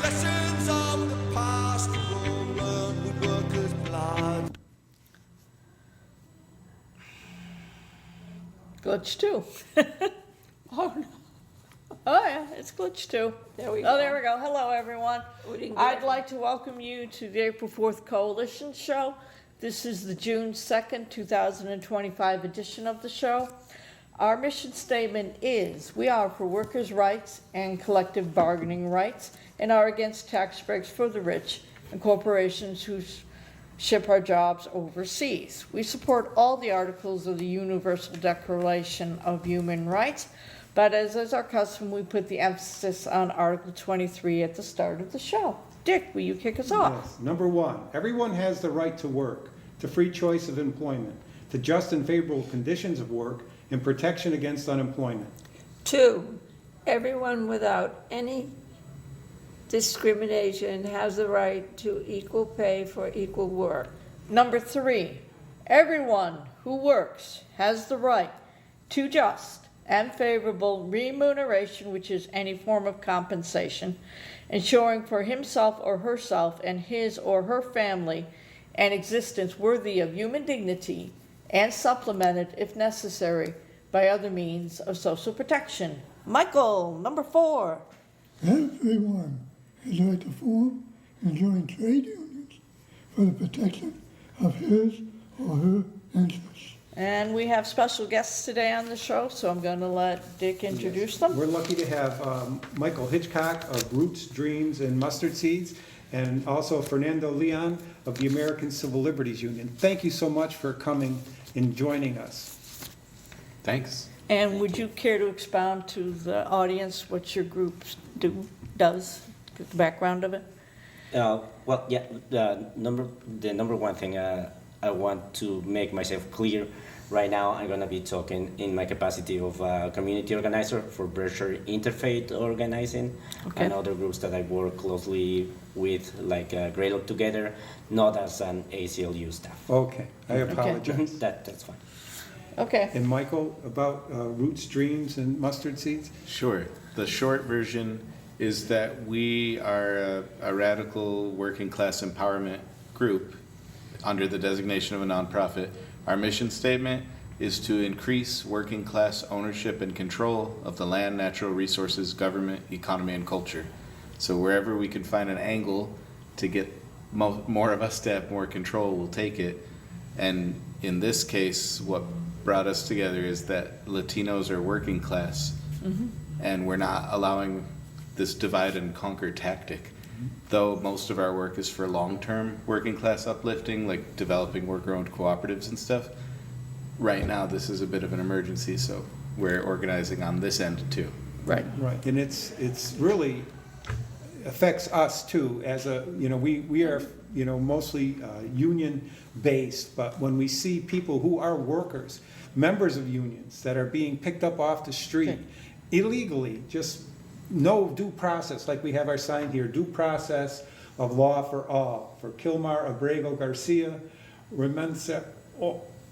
Lessons of the past are all learned with workers' blood. Glitch 2. Oh, no. Oh, yeah, it's Glitch 2. There we Oh, go. there we go. Hello, everyone. We didn't get I'd it. like to welcome you to the April 4th Coalition Show. This is the June 2nd, 2025 edition of the show. Our mission statement is, we are for workers' rights and collective bargaining rights and are against tax breaks for the rich and corporations who ship our jobs overseas. We support all the articles of the Universal Declaration of Human Rights, but as is our custom, we put the emphasis on Article 23 at the start of the show. Dick, will you kick us off? Yes. Number one, everyone has the right to work, to free choice of employment, to just and favorable conditions of work, and protection against unemployment. 2, everyone without any discrimination has the right to equal pay for equal work. Number 3, everyone who works has the right to just and favorable remuneration, which is any form of compensation, ensuring for himself or herself and his or her family an existence worthy of human dignity and supplemented, if necessary, by other means of social protection. Michael, number 4. Everyone has the right to form and join trade unions for the protection of his or her interests. And we have special guests today on the show, so I'm going to let Dick introduce them. We're lucky to have Michael Hitchcock of Roots, Dreams, and Mustard Seeds, and also Fernando Leon of the American Civil Liberties Union. Thank you so much for coming and joining us. Thanks. And would you care to expound to the audience what your group does, the background of it? Well, yeah, the number one thing I want to make myself clear right now, I'm going to be talking in my capacity of a community organizer for Berkshire Interfaith Organizing and other groups that I work closely with, like Greylock Together, not as an ACLU staff. Okay, I apologize. That's fine. Okay. And Michael, about Roots, Dreams, and Mustard Seeds? Sure. The short version is that we are a radical working class empowerment group under the designation of a nonprofit. Our mission statement is to increase working class ownership and control of the land, natural resources, government, economy, and culture. So wherever we can find an angle to get more of us to have more control, we'll take it. And in this case, what brought us together is that Latinos are working class, and we're not allowing this divide and conquer tactic. Though most of our work is for long-term working class uplifting, like developing worker-owned cooperatives and stuff, right now this is a bit of an emergency, so we're organizing on this end too. Right. Right, and it's really affects us too, as a, we are, mostly union-based, but when we see people who are workers, members of unions that are being picked up off the street illegally, just no due process, like we have our sign here, due process of law for all, for Kilmar Abrego Garcia, Remensa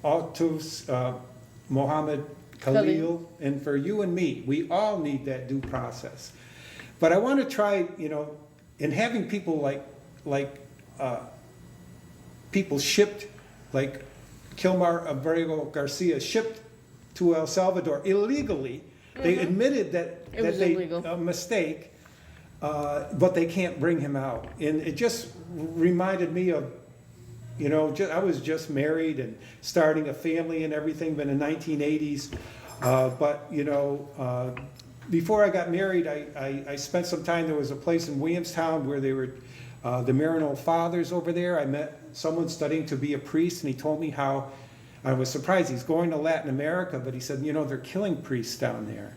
Altus, Mohammed Khalil, and for you and me, we all need that due process. But I want to try, in having people like people shipped, like Kilmar Abrego Garcia shipped to El Salvador illegally. They admitted that they a mistake, but they can't bring him out. And it just reminded me of, I was just married and starting a family and everything, but in the 1980s. Before I got married, I spent some time, there was a place in Williamstown where they were, the Maryknoll Fathers over there. I met someone studying to be a priest, and he told me how, I was surprised, he's going to Latin America, but he said, they're killing priests down there.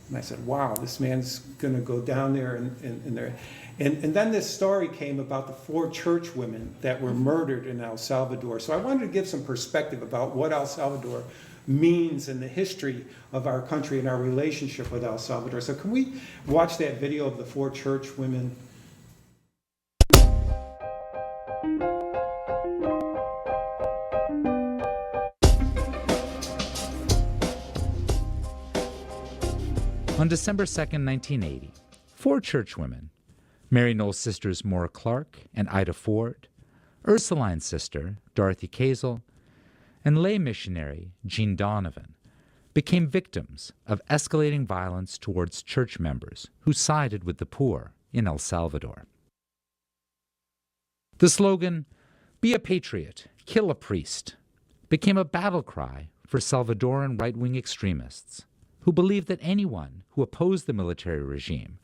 And I said, wow, this man's going to go down there and there. And then this story came about the 4 church women that were murdered in El Salvador. So I wanted to give some perspective about what El Salvador means in the history of our country and our relationship with El Salvador. So can we watch that video of the 4 church women? On December 2nd, 1980, 4 churchwomen, Mary Knowles' sisters Maura Clark and Ida Ford, Ursuline's sister Dorothy Kazel, and lay missionary Jean Donovan became victims of escalating violence towards church members who sided with the poor in El Salvador. The slogan, "Be a patriot, kill a priest," became a battle cry for Salvadoran right-wing extremists who believed that anyone who opposed the military regime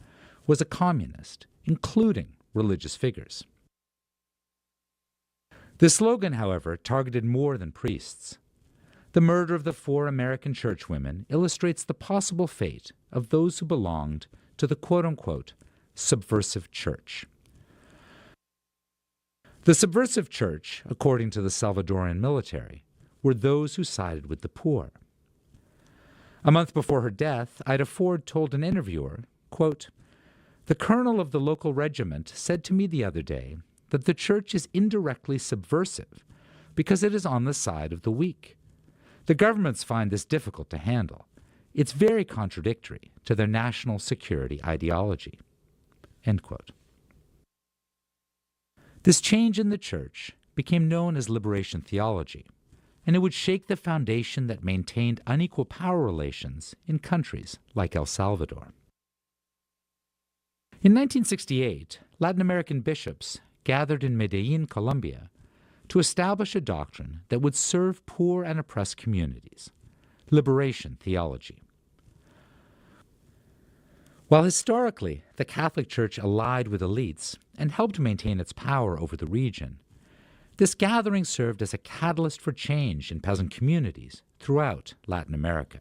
was a communist, including religious figures. The slogan, however, targeted more than priests. The murder of the 4 American churchwomen illustrates the possible fate of those who belonged to the quote-unquote subversive church. The subversive church, according to the Salvadoran military, were those who sided with the poor. A month before her death, Ida Ford told an interviewer, quote, "The colonel of the local regiment said to me the other day that the church is indirectly subversive because it is on the side of the weak. The governments find this difficult to handle. It's very contradictory to their national security ideology." End quote. This change in the church became known as liberation theology, and it would shake the foundation that maintained unequal power relations in countries like El Salvador. In 1968, Latin American bishops gathered in Medellin, Colombia, to establish a doctrine that would serve poor and oppressed communities, liberation theology. While historically the Catholic Church allied with elites and helped maintain its power over the region, this gathering served as a catalyst for change in peasant communities throughout Latin America.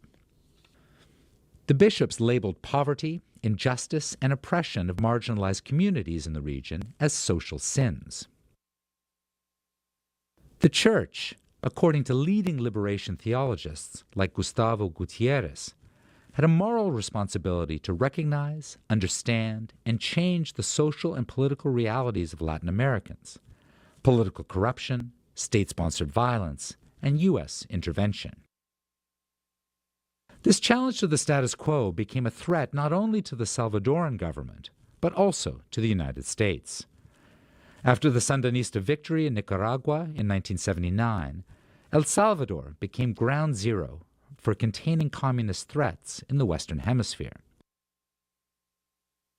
The bishops labeled poverty, injustice, and oppression of marginalized communities in the region as social sins. The Church, according to leading liberation theologists like Gustavo Gutierrez, had a moral responsibility to recognize, understand, and change the social and political realities of Latin Americans: political corruption, state-sponsored violence, and U.S. intervention. This challenge to the status quo became a threat not only to the Salvadoran government, but also to the United States. After the Sandinista victory in Nicaragua in 1979, El Salvador became ground zero for containing communist threats in the Western Hemisphere.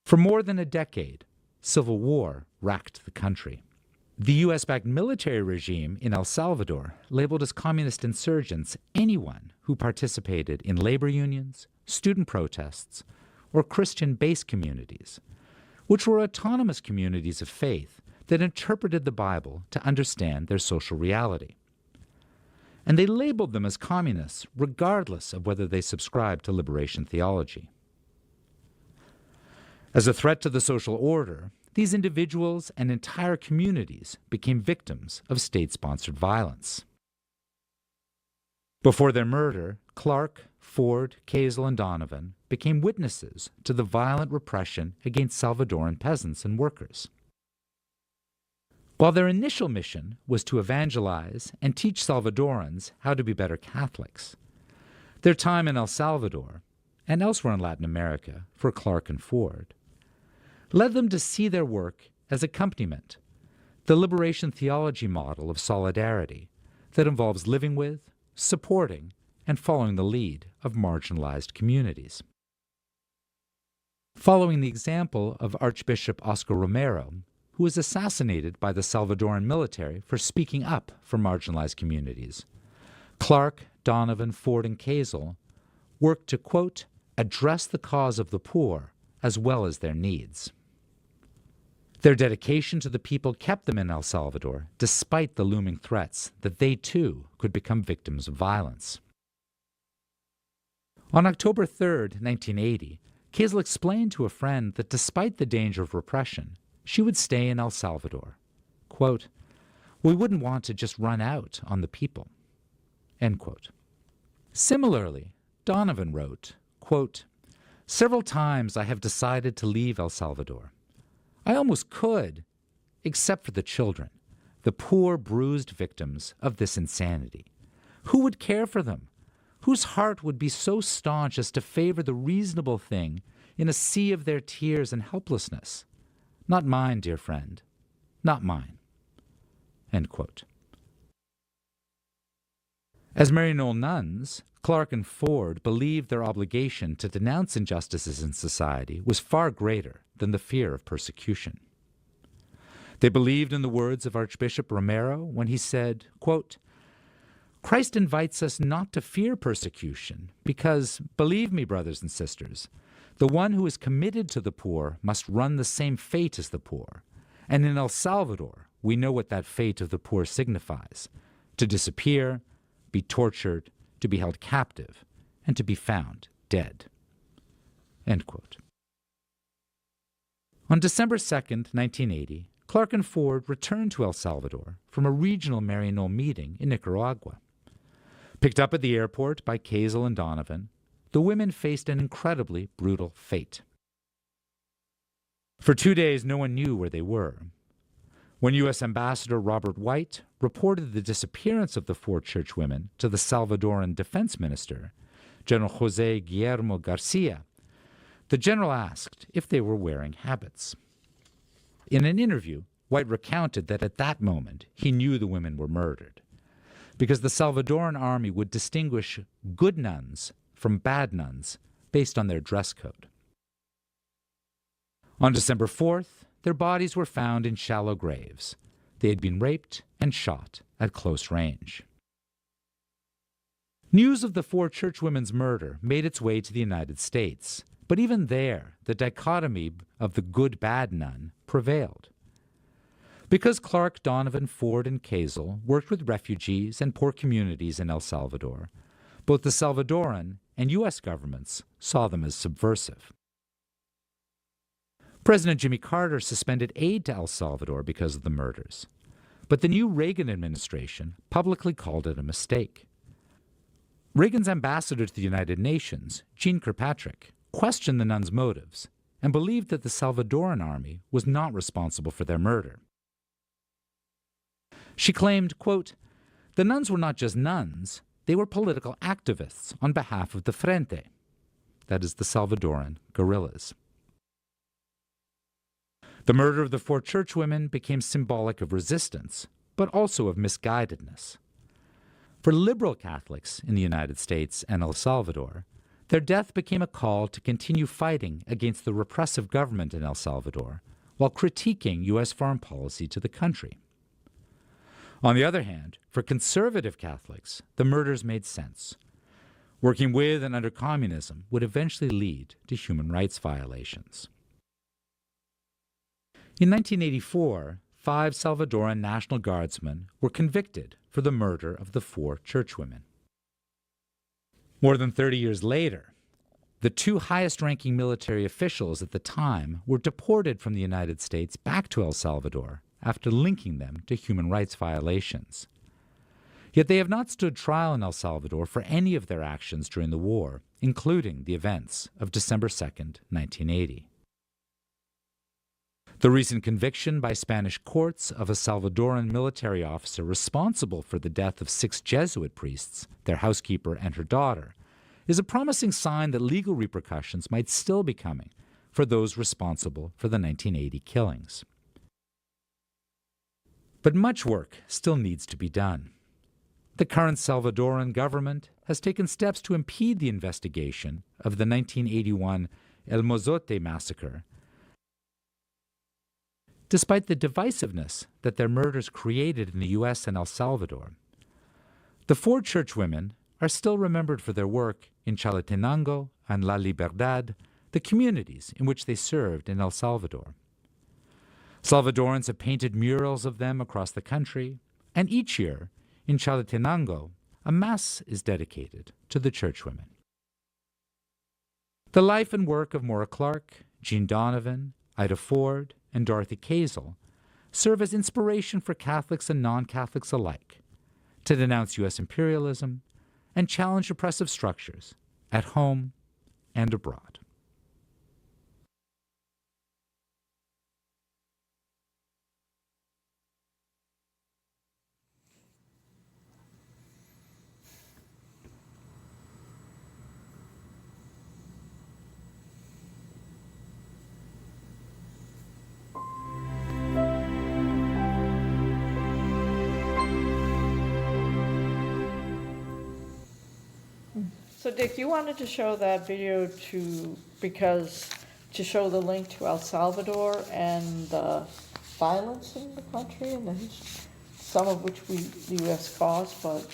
For more than a decade, civil war racked the country. The U.S.-backed military regime in El Salvador labeled as communist insurgents anyone who participated in labor unions, student protests, or Christian-based communities, which were autonomous communities of faith that interpreted the Bible to understand their social reality. And they labeled them as communists regardless of whether they subscribed to liberation theology. As a threat to the social order, these individuals and entire communities became victims of state-sponsored violence. Before their murder, Clark, Ford, Kazel, and Donovan became witnesses to the violent repression against Salvadoran peasants and workers. While their initial mission was to evangelize and teach Salvadorans how to be better Catholics, their time in El Salvador, and elsewhere in Latin America for Clark and Ford, led them to see their work as accompaniment, the liberation theology model of solidarity that involves living with, supporting, and following the lead of marginalized communities. Following the example of Archbishop Oscar Romero, who was assassinated by the Salvadoran military for speaking up for marginalized communities, Clark, Donovan, Ford, and Kazel worked to, quote, address the cause of the poor as well as their needs. Their dedication to the people kept them in El Salvador, despite the looming threats that they too could become victims of violence. On October 3, 1980, Kazel explained to a friend that despite the danger of repression, she would stay in El Salvador. Quote, we wouldn't want to just run out on the people. End quote. Similarly, Donovan wrote, quote, several times I have decided to leave El Salvador. I almost could, except for the children, the poor, bruised victims of this insanity. Who would care for them? Whose heart would be so staunch as to favor the reasonable thing in a sea of their tears and helplessness? Not mine, dear friend. Not mine." End quote. As Maryknoll nuns, Clark and Ford believed their obligation to denounce injustices in society was far greater than the fear of persecution. They believed in the words of Archbishop Romero when he said, quote, "Christ invites us not to fear persecution because, believe me, brothers and sisters, the one who is committed to the poor must run the same fate as the poor. And in El Salvador, we know what that fate of the poor signifies: to disappear, be tortured, to be held captive, and to be found dead." End quote. On December 2nd, 1980, Clark and Ford returned to El Salvador from a regional Maryknoll meeting in Nicaragua. Picked up at the airport by Kazel and Donovan, the women faced an incredibly brutal fate. For 2 days, no one knew where they were. When U.S. Ambassador Robert White reported the disappearance of the 4 churchwomen to the Salvadoran Defense Minister, General Jose Guillermo Garcia, the general asked if they were wearing habits. In an interview, White recounted that at that moment he knew the women were murdered, because the Salvadoran army would distinguish good nuns from bad nuns based on their dress code. On December 4th, their bodies were found in shallow graves. They had been raped and shot at close range. News of the 4 churchwomen's murder made its way to the United States, but even there, the dichotomy of the good-bad nun prevailed. Because Clark, Donovan, Ford, and Kazel worked with refugees and poor communities in El Salvador, both the Salvadoran and U.S. governments saw them as subversive. President Jimmy Carter suspended aid to El Salvador because of the murders, but the new Reagan administration publicly called it a mistake. Reagan's ambassador to the United Nations, Jeane Kirkpatrick, questioned the nuns' motives and believed that the Salvadoran army was not responsible for their murder. She claimed, quote, "The nuns were not just nuns, they were political activists on behalf of the Frente," that is the Salvadoran guerrillas. The murder of the 4 churchwomen became symbolic of resistance, but also of misguidedness. For liberal Catholics in the United States and El Salvador, their death became a call to continue fighting against the repressive government in El Salvador while critiquing U.S. foreign policy to the country. On the other hand, for conservative Catholics, the murders made sense. Working with and under communism would eventually lead to human rights violations. In 1984, 5 Salvadoran National Guardsmen were convicted for the murder of the 4 churchwomen. More than 30 years later, the 2 highest-ranking military officials at the time were deported from the United States back to El Salvador after linking them to human rights violations. Yet they have not stood trial in El Salvador for any of their actions during the war, including the events of December 2nd, 1980. The recent conviction by Spanish courts of a Salvadoran military officer responsible for the death of 6 Jesuit priests, their housekeeper and her daughter, is a promising sign that legal repercussions might still be coming for those responsible for the 1980 killings. But much work still needs to be done. The current Salvadoran government has taken steps to impede the investigation of the 1981 El Mozote massacre, despite the divisiveness that their murders created in the U.S. and El Salvador. The 4 churchwomen are still remembered for their work in Chalatenango and La Libertad, the communities in which they served in El Salvador. Salvadorans have painted murals of them across the country, and each year, in Chalatenango, a mass is dedicated to the churchwomen. The life and work of Maura Clark, Jean Donovan, Ida Ford, and Dorothy Kazel serve as inspiration for Catholics and non-Catholics alike to denounce U.S. imperialism and challenge oppressive structures at home and abroad. So Dick, you wanted to show that video to show the link to El Salvador and the violence in the country and some of which the U.S. caused, but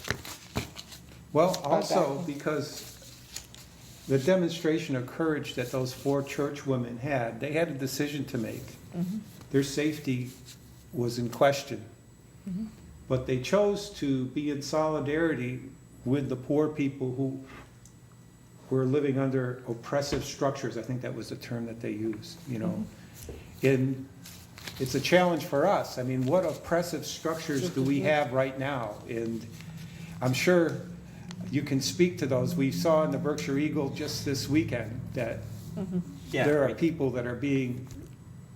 Well, also because the demonstration of courage that those 4 church women had, they had a decision to make. Their safety was in question. But they chose to be in solidarity with the poor people who were living under oppressive structures. I think that was the term that they used, you know. And it's a challenge for us. I mean, what oppressive structures do we have right now? And I'm sure you can speak to those. We saw in the Berkshire Eagle just this weekend that Yeah, there are right. people that are being,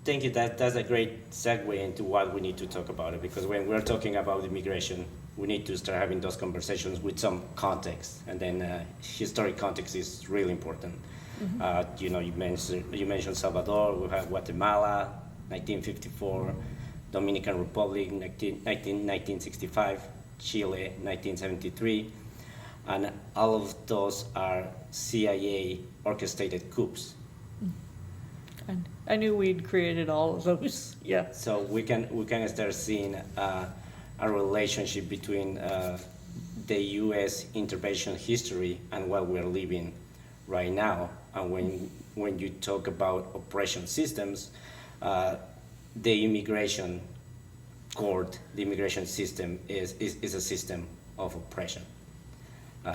Thank you. That's a great segue into what we need to talk about it, because when we're talking about immigration, we need to start having those conversations with some context, and then historic context is really important. You know, you mentioned Salvador. We have Guatemala, 1954, Dominican Republic, 1965, Chile, 1973, and all of those are CIA orchestrated coups. I knew we'd created all of those, yeah. So we can start seeing a relationship between the U.S. intervention history and what we're living right now. And when you talk about oppression systems, the immigration court, the immigration system is a system of oppression.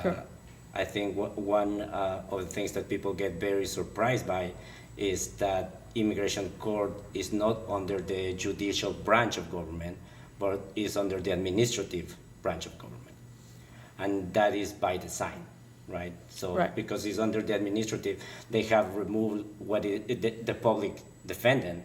Sure. I think one of the things that people get very surprised by is that immigration court is not under the judicial branch of government, but is under the administrative branch of government. And that is by design, right? So Right. because it's under the administrative, they have removed the public defendant.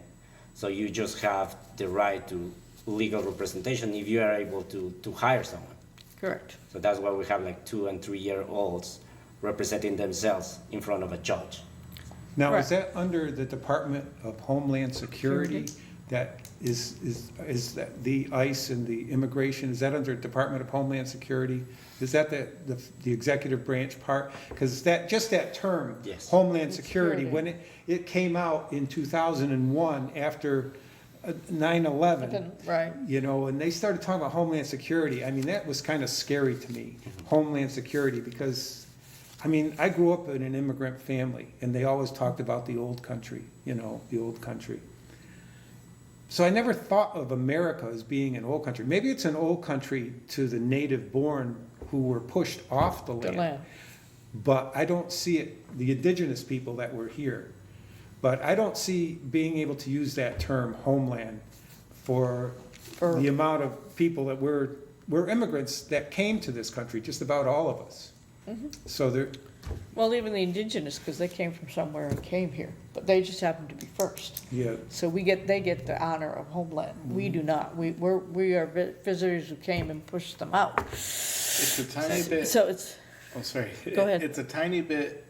So you just have the right to legal representation if you are able to hire someone. Correct. So that's why we have like 2- and 3-year-olds representing themselves in front of a judge. now, Right. is that under the Department of Homeland Security? That is that the ICE and the immigration, is that under Department of Homeland Security? Is that the executive branch part? Because that term, Yes. Homeland Security, Security. when it came out in 2001 after 9/11, Right. you know, and they started talking about Homeland Security, I mean, that was kind of scary to me, Homeland Security, because, I mean, I grew up in an immigrant family, and they always talked about the old country, you know, the old country. So I never thought of America as being an old country. Maybe it's an old country to the native born who were pushed off the The land. land. But I don't see it, the indigenous people that were here. But I don't see being able to use that term homeland for For- the amount of people that we're immigrants that came to this country, just about all of us. So there, Well, even the indigenous, because they came from somewhere and came here, but they just happened to be first. yeah, So they get the honor of homeland. We do not. We are visitors who came and pushed them out. It's a tiny bit. So it's, Oh, sorry. Go ahead. It's a tiny bit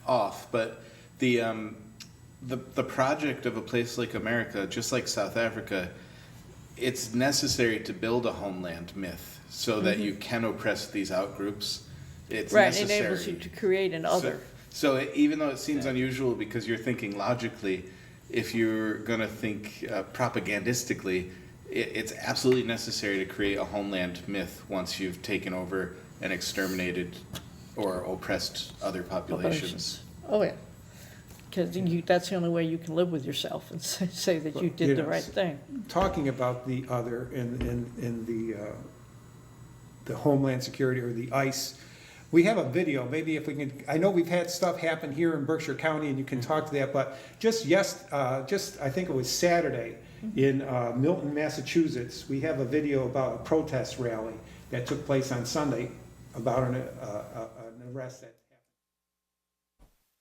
off, but the project of a place like America, just like South Africa, it's necessary to build a homeland myth so that you can oppress these outgroups. It's right, necessary. enables you to create an other. So even though it seems unusual because you're thinking logically, if you're going to think propagandistically, it's absolutely necessary to create a homeland myth once you've taken over and exterminated or oppressed other populations. Oh, yeah. Because that's the only way you can live with yourself and say that you did the right thing. talking about the other in the Homeland Security or the ICE, we have a video, maybe if we can, I know we've had stuff happen here in Berkshire County and you can talk to that, but just I think it was Saturday in Milton, Massachusetts, we have a video about a protest rally that took place on Sunday about an arrest that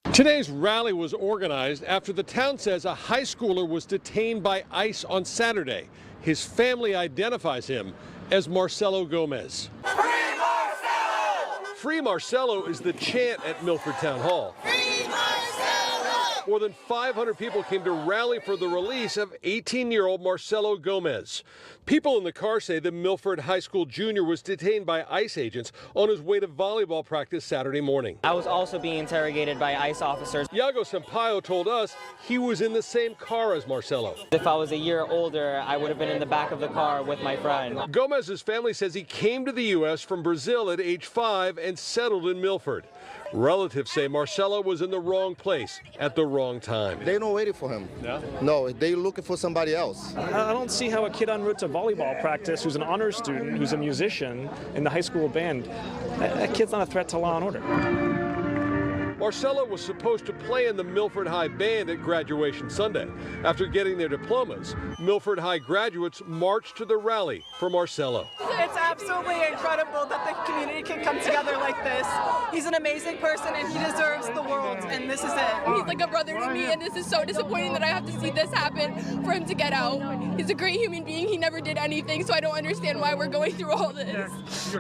happened. Today's rally was organized after the town says a high schooler was detained by ICE on Saturday. His family identifies him as Marcelo Gomez. Free Marcelo! Free Marcelo is the chant at Milford Town Hall. Free Marcelo! More than 500 people came to rally for the release of 18-year-old Marcelo Gomez. People in the car say the Milford High School junior was detained by ICE agents on his way to volleyball practice Saturday morning. I was also being interrogated by ICE officers. Iago Sampaio told us he was in the same car as Marcelo. If I was a year older, I would have been in the back of the car with my friend. Gomez's family says he came to the U.S. from Brazil at age 5 and settled in Milford. Relatives say Marcelo was in the wrong place at the wrong time. They're not waiting for him. No, they're looking for somebody else. I don't see how a kid en route to volleyball practice who's an honors student, who's a musician in the high school band, that kid's not a threat to law and order. Marcelo was supposed to play in the Milford High band at graduation Sunday. After getting their diplomas, Milford High graduates marched to the rally for Marcelo. It's absolutely incredible that the community can come together like this. He's an amazing person and he deserves the world, and this is it. He's like a brother to me, and this is so disappointing that I have to see this happen for him to get out. He's a great human being. He never did anything, so I don't understand why we're going through all this,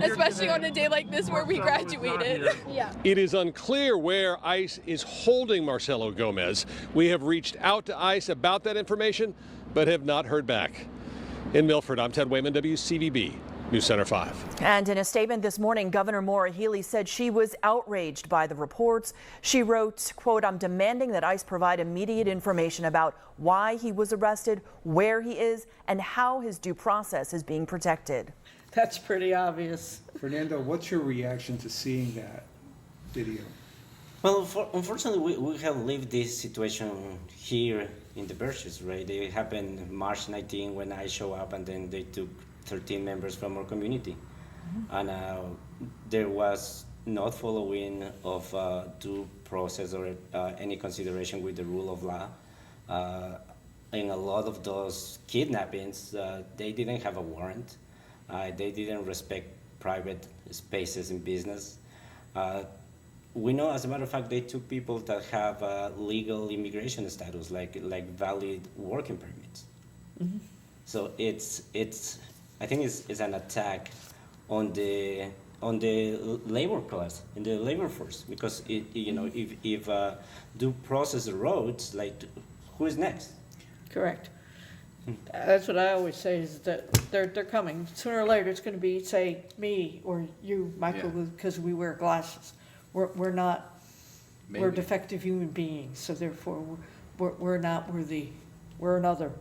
especially on a day like this where we graduated. Yeah. It is unclear where ICE is holding Marcelo Gomez. We have reached out to ICE about that information, but have not heard back. In Milford, I'm Ted Wayman, WCVB News Center 5. And in a statement this morning, Governor Maura Healey said she was outraged by the reports. She wrote, quote, "I'm demanding that ICE provide immediate information about why he was arrested, where he is, and how his due process is being protected." That's pretty obvious. Fernando, what's your reaction to seeing that video? Well, unfortunately, we have lived this situation here in the Berkshires, right? It happened March 19 when I show up, and then they took 13 members from our community. And there was not following of due process or any consideration with the rule of law. In a lot of those kidnappings, they didn't have a warrant. They didn't respect private spaces in business. We know, as a matter of fact, they took people that have legal immigration status, like valid working permits. So I think it's an attack on the labor class, in the labor force, because if due process erodes, like, who is next? Correct. That's what I always say, is that they're coming. Sooner or later, it's going to be, say, me or you, Michael, because we wear glasses. We're not, we're defective human beings, so therefore we're not worthy. We're another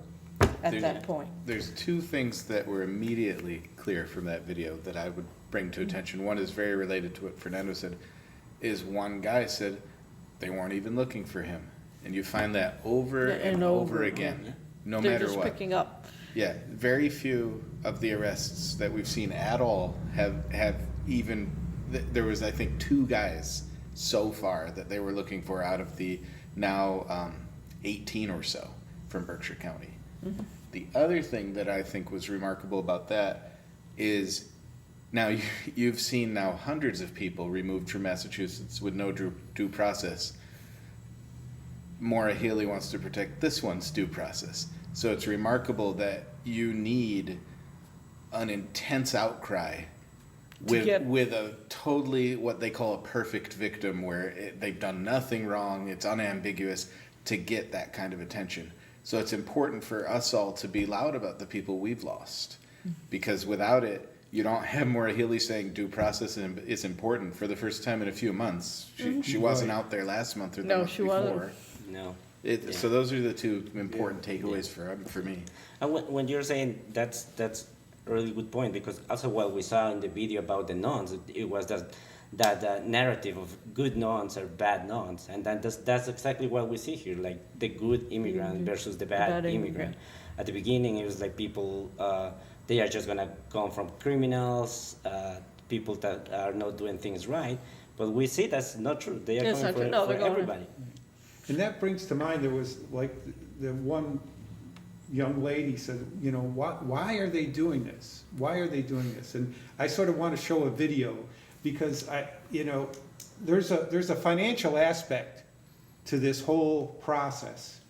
at that point. There's two things that were immediately clear from that video that I would bring to attention. One is very related to what Fernando said, is one guy said they weren't even looking for him. And you find that over and over again, no matter what. They're just picking up. Yeah, very few of the arrests that we've seen at all have even, there was, I think, 2 guys so far that they were looking for out of the now 18 or so from Berkshire County. The other thing that I think was remarkable about that is now you've seen now hundreds of people removed from Massachusetts with no due process. Maura Healey wants to protect this one's due process. So it's remarkable that you need an intense outcry with a totally, what they call a perfect victim, where they've done nothing wrong, it's unambiguous, to get that kind of attention. So it's important for us all to be loud about the people we've lost, because without it, you don't have Maura Healey saying due process is important for the first time in a few months. She wasn't out there last month or the month before. Wasn't. No. So those are the 2 important takeaways for me. And when you're saying that's a really good point, because also what we saw in the video about the nuns, it was that narrative of good nuns or bad nuns, and that's exactly what we see here, like the good immigrant versus the bad immigrant. At the beginning, it was like people, they are just gonna come from criminals, people that are not doing things right, but we see that's not true. They are coming for everybody. And that brings to mind, there was like the one young lady said, you know, why are they doing this? Why are they doing this? And I sort of want to show a video, because there's a financial aspect to this whole process.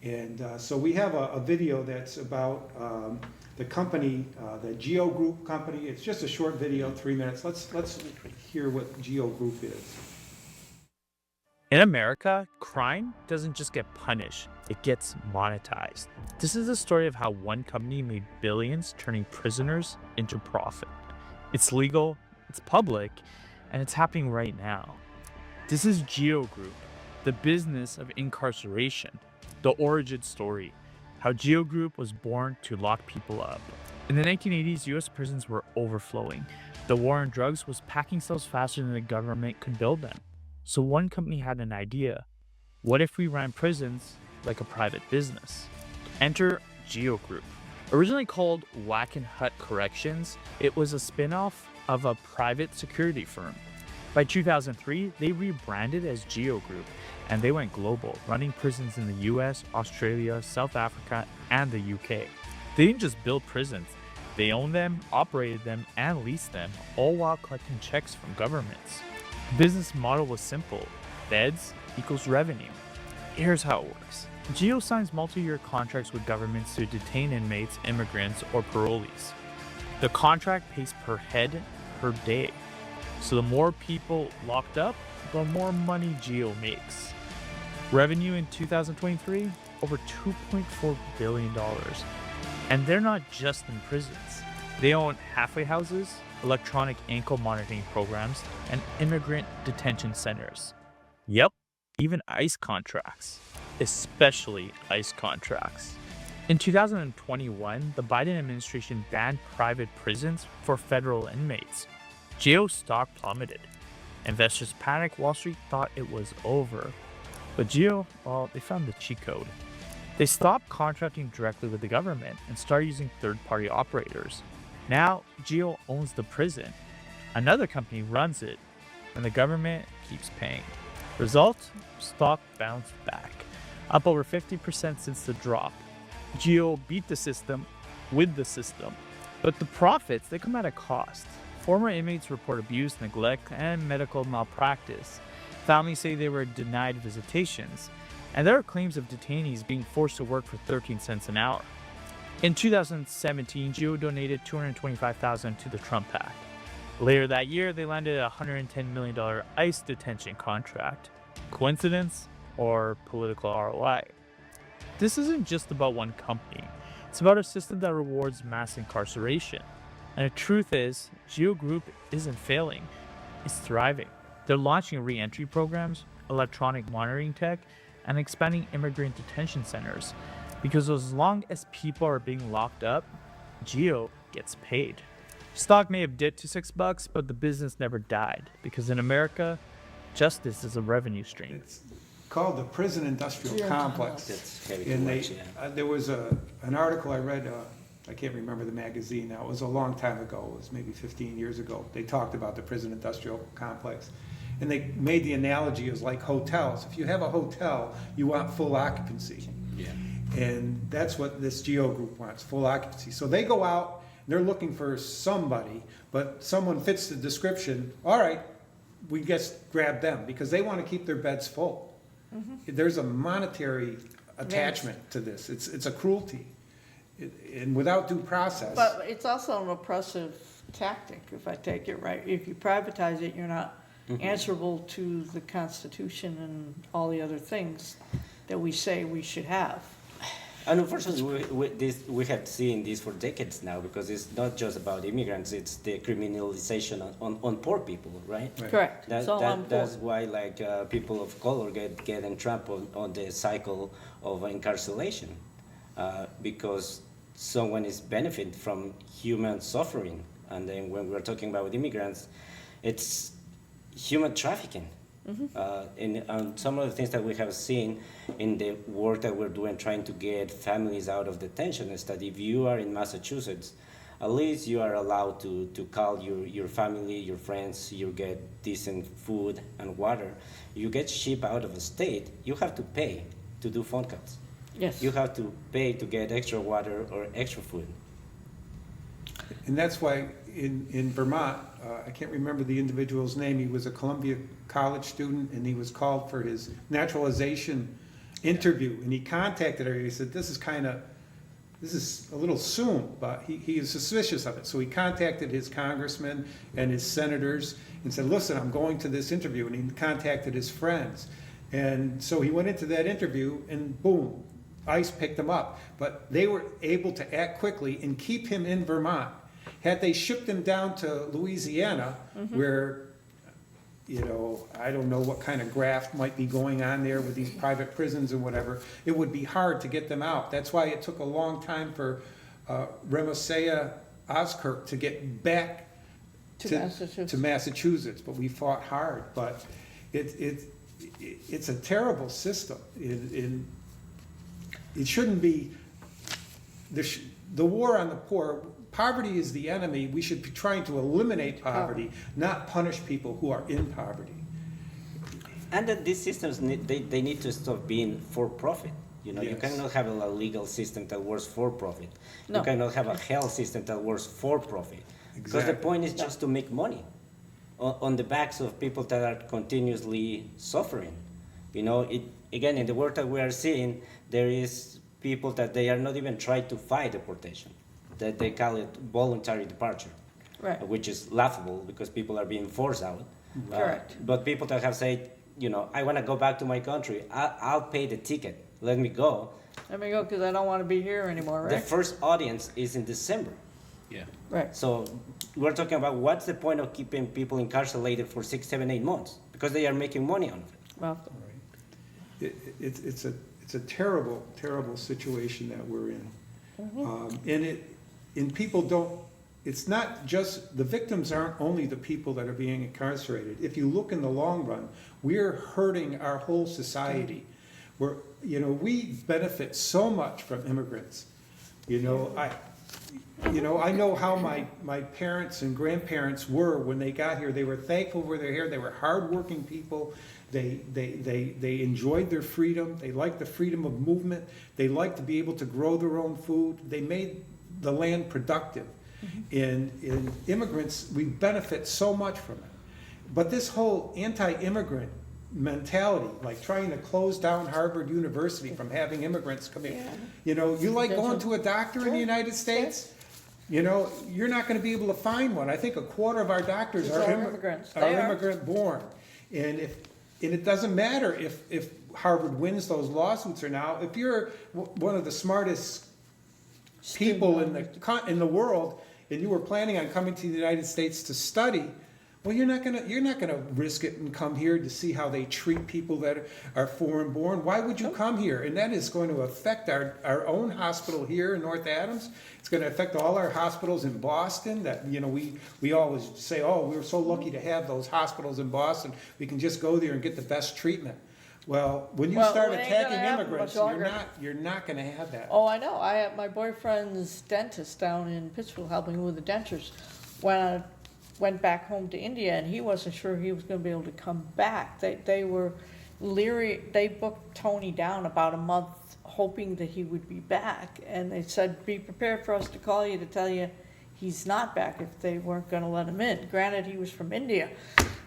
And so we have a video that's about the company, the Geo Group company. It's just a short video, 3 minutes. Let's hear what Geo Group is. In America, crime doesn't just get punished, it gets monetized. This is the story of how one company made billions turning prisoners into profit. It's legal, it's public, and it's happening right now. This is Geo Group, the business of incarceration, the origin story, how Geo Group was born to lock people up. In the 1980s, US prisons were overflowing. The war on drugs was packing cells faster than the government could build them. So one company had an idea. What if we ran prisons like a private business? Enter Geo Group. Originally called Wackenhut Corrections, it was a spin-off of a private security firm. By 2003, they rebranded as Geo Group, and they went global, running prisons in the US, Australia, South Africa, and the UK. They didn't just build prisons, they owned them, operated them, and leased them, all while collecting checks from governments. The business model was simple. Beds equals revenue. Here's how it works. Geo signs multi-year contracts with governments to detain inmates, immigrants, or parolees. The contract pays per head per day. So the more people locked up, the more money Geo makes. Revenue in 2023, over $2.4 billion. And they're not just in prisons. They own halfway houses, electronic ankle monitoring programs, and immigrant detention centers. Yep, even ICE contracts, especially ICE contracts. In 2021, the Biden administration banned private prisons for federal inmates. Geo stock plummeted. Investors panicked, Wall Street thought it was over. But Geo, well, they found the cheat code. They stopped contracting directly with the government and started using third-party operators. Now, Geo owns the prison. Another company runs it, and the government keeps paying. Result? Stock bounced back, up over 50% since the drop. Geo beat the system with the system. But the profits, they come at a cost. Former inmates report abuse, neglect, and medical malpractice. Families say they were denied visitations. And there are claims of detainees being forced to work for 13 cents an hour. In 2017, Geo donated $225,000 to the Trump PAC. Later that year, they landed a $110 million ICE detention contract. Coincidence or political ROI? This isn't just about one company. It's about a system that rewards mass incarceration. And the truth is, Geo Group isn't failing. It's thriving. They're launching re-entry programs, electronic monitoring tech, and expanding immigrant detention centers. Because as long as people are being locked up, Geo gets paid. Stock may have dipped to $6, but the business never died. Because in America, justice is a revenue stream. It's called the Prison Industrial Complex. That's heavy to And watch, yeah. there was an article I read, I can't remember the magazine now, it was a long time ago, it was maybe 15 years ago. They talked about the Prison Industrial Complex. And they made the analogy as like hotels. If you have a hotel, you want full occupancy. Yeah. And that's what this Geo Group wants, full occupancy. So they go out, they're looking for somebody, but someone fits the description, all right, we just grab them, because they want to keep their beds full. There's a monetary attachment to this. It's a cruelty. And without due process. But it's also an oppressive tactic, if I take it right. If you privatize it, you're not answerable to the Constitution and all the other things that we say we should have. And unfortunately, we have seen this for decades now, because it's not just about immigrants, it's the criminalization on poor people, right? Correct. It's all on poor. That's why people of color get entrapped on the cycle of incarceration, because someone is benefiting from human suffering. And then when we're talking about immigrants, it's human trafficking. And some of the things that we have seen in the work that we're doing trying to get families out of detention is that if you are in Massachusetts, at least you are allowed to call your family, your friends, you get decent food and water. You get shipped out of the state, you have to pay to do phone calls. Yes. You have to pay to get extra water or extra food. And that's why in Vermont, I can't remember the individual's name, he was a Columbia College student, and he was called for his naturalization interview, and he contacted her, he said, this is a little soon, but he is suspicious of it. So he contacted his congressmen and his senators and said, listen, I'm going to this interview, and he contacted his friends. And so he went into that interview and boom, ICE picked him up. But they were able to act quickly and keep him in Vermont. Had they shipped him down to Louisiana, where, you know, I don't know what kind of graft might be going on there with these private prisons and whatever, it would be hard to get them out. That's why it took a long time for Remosea Oskirk to get back to Massachusetts, but we fought hard. But it's a terrible system. It shouldn't be, the war on the poor, poverty is the enemy. We should be trying to eliminate poverty, not punish people who are in poverty. And that these systems, they need to stop being for profit. You know, you cannot have a legal system that works for profit. No. You cannot have a health system that works for profit. Because the point is just to make money on the backs of people that are continuously suffering. You know, again, in the world that we are seeing, there is people that they are not even trying to fight deportation, that they call it voluntary departure, which is laughable because people are being forced out. Correct. But people that have said, you know, I want to go back to my country, I'll pay the ticket, let me go. Let me go because I don't want to be here anymore, right? The first audience is in December. Yeah. Right. So we're talking about what's the point of keeping people incarcerated for 6, 7, 8 months? Because they are making money on it. Well, It's a terrible, terrible situation that we're in. And people don't, it's not just, the victims aren't only the people that are being incarcerated. If you look in the long run, we're hurting our whole society. We're, you know, we benefit so much from immigrants. You know, I know how my parents and grandparents were when they got here. They were thankful for their here. They were hardworking people. They enjoyed their freedom. They liked the freedom of movement. They liked to be able to grow their own food. They made the land productive. And immigrants, we benefit so much from it. But this whole anti-immigrant mentality, like trying to close down Harvard University from having immigrants come in. You know, you like going to a doctor in the United States? You know, you're not going to be able to find one. I think a quarter of our doctors are immigrants. immigrant born. And it doesn't matter if Harvard wins those lawsuits or now. If you're one of the smartest people in the world and you were planning on coming to the United States to study, well, you're not gonna risk it and come here to see how they treat people that are foreign born. Why would you come here? And that is going to affect our own hospital here in North Adams. It's going to affect all our hospitals in Boston. That, you know, we always say, oh, we were so lucky to have those hospitals in Boston. We can just go there and get the best treatment. Well, when you start attacking immigrants, you're not going to have that. Oh, I know. I have my boyfriend's dentist down in Pittsfield helping with the dentures. Went back home to India, and he wasn't sure he was going to be able to come back. They were leery. They booked Tony down about a month, hoping that he would be back, and they said, "Be prepared for us to call you to tell you he's not back if they weren't going to let him in." Granted, he was from India,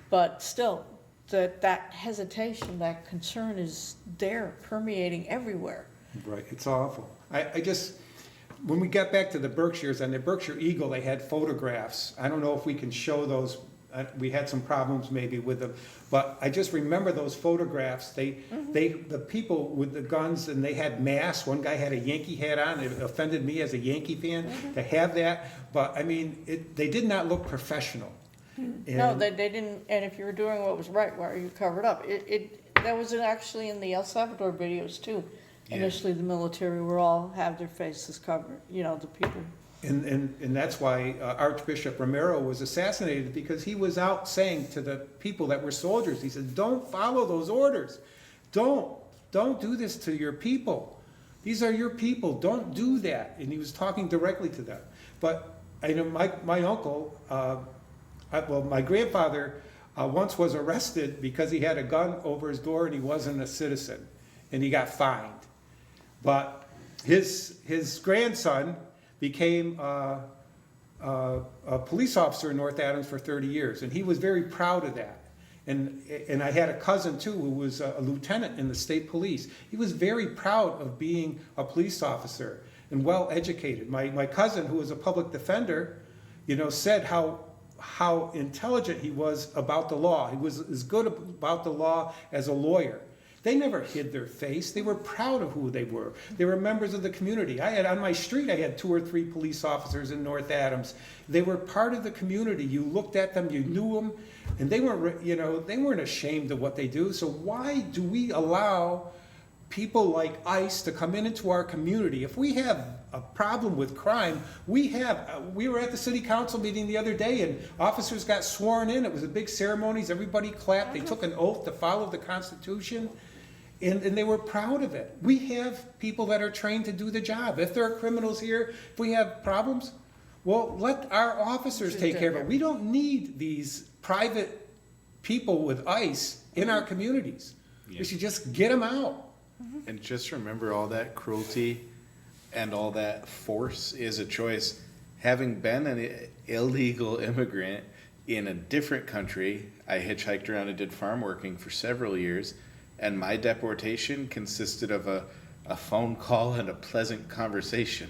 but still, that hesitation, that concern is there, permeating everywhere. Right. It's awful. I just. When we got back to the Berkshires, on the Berkshire Eagle, they had photographs. I don't know if we can show those. We had some problems maybe with them, but I just remember those photographs. The people with the guns, and they had masks. One guy had a Yankee hat on. It offended me as a Yankee fan to have that. But I mean, they did not look professional. No, they didn't. And if you were doing what was right, why are you covered up? That was actually in the El Salvador videos too. Initially, the military will all have their faces covered, you know, the people. And that's why Archbishop Romero was assassinated, because he was out saying to the people that were soldiers, he said, don't follow those orders. Don't do this to your people. These are your people. Don't do that. And he was talking directly to them. But I know my uncle, my grandfather once was arrested because he had a gun over his door and he wasn't a citizen, and he got fined. But his grandson became a police officer in North Adams for 30 years, and he was very proud of that. And I had a cousin too who was a lieutenant in the state police. He was very proud of being a police officer and well educated. My cousin, who was a public defender, you know, said how intelligent he was about the law. He was as good about the law as a lawyer. they never hid their face. They were proud of who they were. They were members of the community. On my street, I had 2 or 3 police officers in North Adams. They were part of the community. You looked at them, you knew them, and they weren't ashamed of what they do. So why do we allow people like ICE to come into our community? If we have a problem with crime, we were at the city council meeting the other day, and officers got sworn in. It was a big ceremonies. Everybody clapped. They took an oath to follow the Constitution, and they were proud of it. We have people that are trained to do the job. If there are criminals here, if we have problems, well, let our officers take care of it. We don't need these private people with ICE in our communities. We should just get them out. And just remember, all that cruelty and all that force is a choice. Having been an illegal immigrant in a different country, I hitchhiked around and did farm working for several years, and my deportation consisted of a phone call and a pleasant conversation.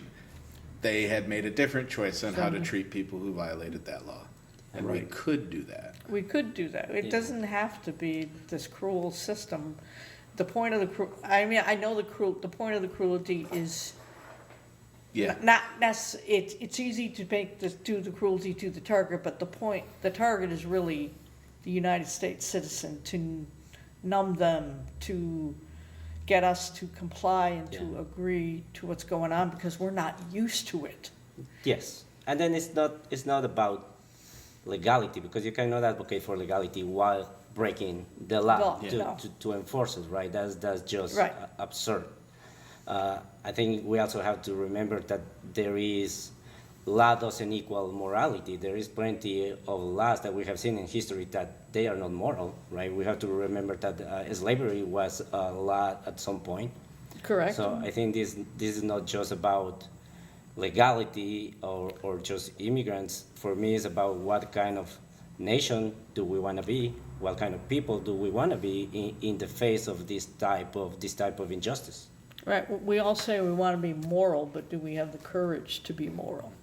They had made a different choice on how to treat people who violated that law. And we could do that. We could do that. It doesn't have to be this cruel system. The point of the I know the point of the cruelty is not necessarily, it's easy to do the cruelty to the target, but the target is really the United States citizen, to numb them, to get us to comply and to agree to what's going on, because we're not used to it. Yes, and then it's not about legality, because you cannot advocate for legality while breaking the law to enforce it, right? That's just absurd. I think we also have to remember that law doesn't equal morality. There is plenty of laws that we have seen in history that they are not moral, right? We have to remember that slavery was a law at some point. Correct. So I think this is not just about legality or just immigrants. For me, it's about what kind of nation do we want to be? What kind of people do we want to be in the face of this type of injustice? Right. We all say we want to be moral, but do we have the courage to be moral,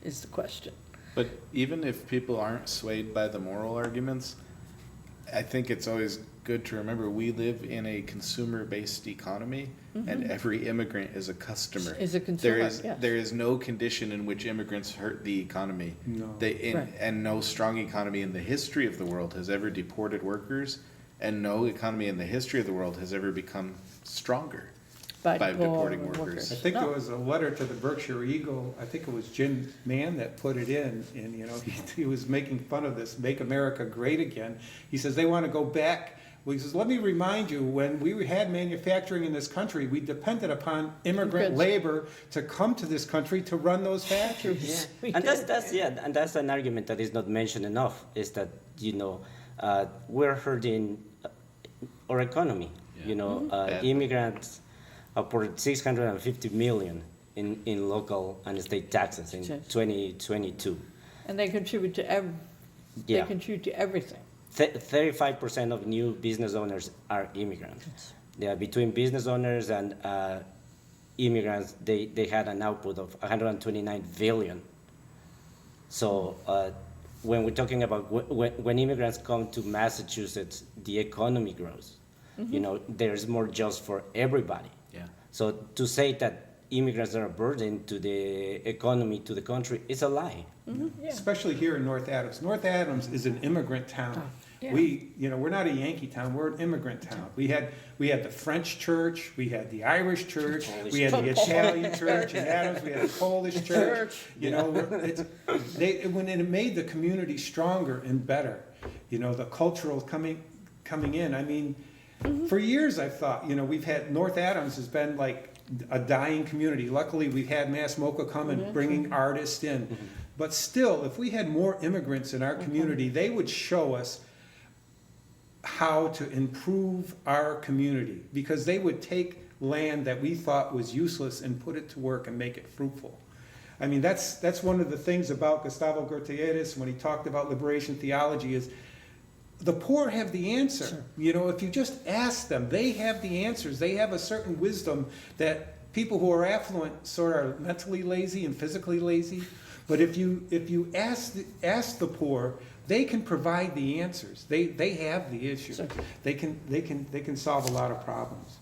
is the question. But even if people aren't swayed by the moral arguments, I think it's always good to remember we live in a consumer-based economy, and every immigrant is a customer. Is a consumer, There is no condition in which immigrants hurt the economy. No. And no strong economy in the history of the world has ever deported workers, and no economy in the history of the world has ever become stronger by deporting workers. I think there was a letter to the Berkshire Eagle. I think it was Jim Mann that put it in, and he was making fun of this "Make America Great Again." He says they want to go back. Well, he says, let me remind you, when we had manufacturing in this country, we depended upon immigrant labor to come to this country to run those factories. And that's an argument that is not mentioned enough, is that we're hurting our economy. Immigrants upward 650 million in local and state taxes in 2022. And they contribute to everything. 35% of new business owners are immigrants. Between business owners and immigrants, they had an output of 129 billion. So when we're talking about when immigrants come to Massachusetts, the economy grows. There's more jobs for everybody. So to say that immigrants are a burden to the economy, to the country, is a lie. Especially here in North Adams. North Adams is an immigrant town. We're not a Yankee town, we're an immigrant town. We had the French church, we had the Irish church, we had the Italian church in Adams, we had the Polish church. When it made the community stronger and better, the cultural coming in. I mean, for years I've thought, we've had, North Adams has been like a dying community. Luckily, we've had Mass MoCA come and bringing artists in. But still, if we had more immigrants in our community, they would show us how to improve our community, because they would take land that we thought was useless and put it to work and make it fruitful. I mean, that's one of the things about Gustavo Gutierrez when he talked about liberation theology is the poor have the answer. If you just ask them, they have the answers. They have a certain wisdom that people who are affluent sort of are mentally lazy and physically lazy. But if you ask the poor, they can provide the answers. They have the issue. They can solve a lot of problems.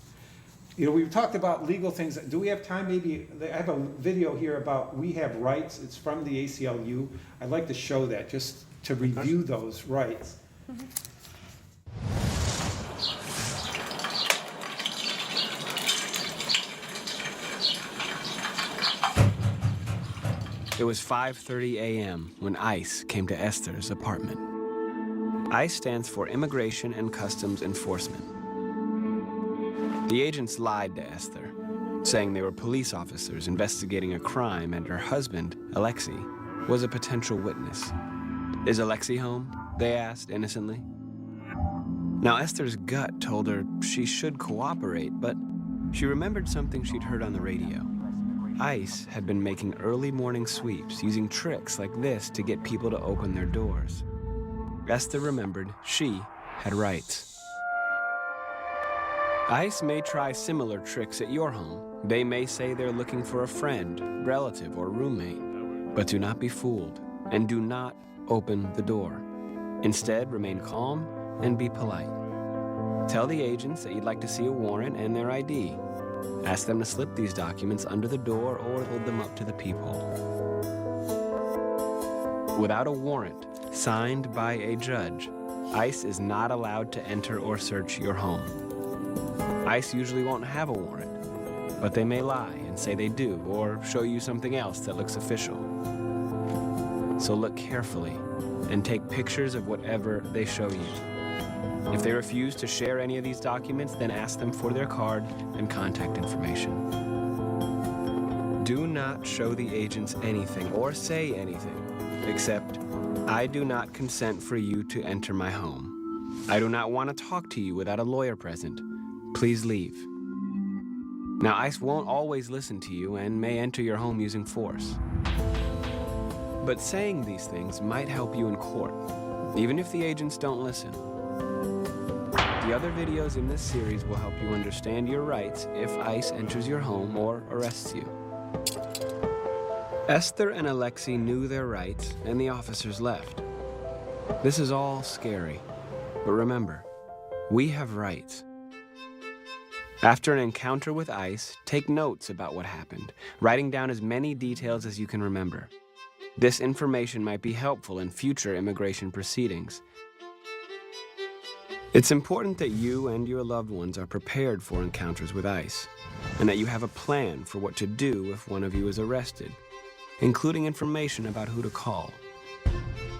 You know, we've talked about legal things. Do we have time? Maybe I have a video here about We Have Rights. It's from the ACLU. I'd like to show that just to review those rights. It was 5:30 a.m. when ICE came to Esther's apartment. ICE stands for Immigration and Customs Enforcement. The agents lied to Esther, saying they were police officers investigating a crime and her husband, Alexei, was a potential witness. Is Alexei home? They asked innocently. Now Esther's gut told her she should cooperate, but she remembered something she'd heard on the radio. ICE had been making early morning sweeps using tricks like this to get people to open their doors. Esther remembered she had rights. ICE may try similar tricks at your home. They may say they're looking for a friend, relative, or roommate. But do not be fooled, and do not open the door. Instead, remain calm and be polite. Tell the agents that you'd like to see a warrant and their ID. Ask them to slip these documents under the door or hold them up to the peephole. Without a warrant signed by a judge, ICE is not allowed to enter or search your home. ICE usually won't have a warrant, but they may lie and say they do or show you something else that looks official. So look carefully and take pictures of whatever they show you. If they refuse to share any of these documents, then ask them for their card and contact information. Do not show the agents anything or say anything except, "I do not consent for you to enter my home. I do not want to talk to you without a lawyer present. Please leave." Now, ICE won't always listen to you and may enter your home using force. But saying these things might help you in court, even if the agents don't listen. The other videos in this series will help you understand your rights if ICE enters your home or arrests you. Esther and Alexei knew their rights, and the officers left. This is all scary, but remember, we have rights. After an encounter with ICE, take notes about what happened, writing down as many details as you can remember. This information might be helpful in future immigration proceedings. It's important that you and your loved ones are prepared for encounters with ICE, and that you have a plan for what to do if one of you is arrested, including information about who to call.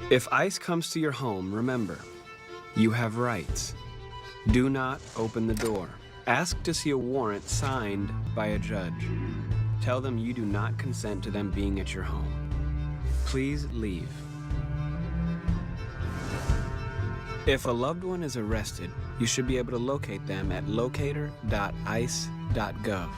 If ICE comes to your home, remember, you have rights. Do not open the door. Ask to see a warrant signed by a judge. Tell them you do not consent to them being at your home. Please leave. If a loved one is arrested, you should be able to locate them at locator.ice.gov.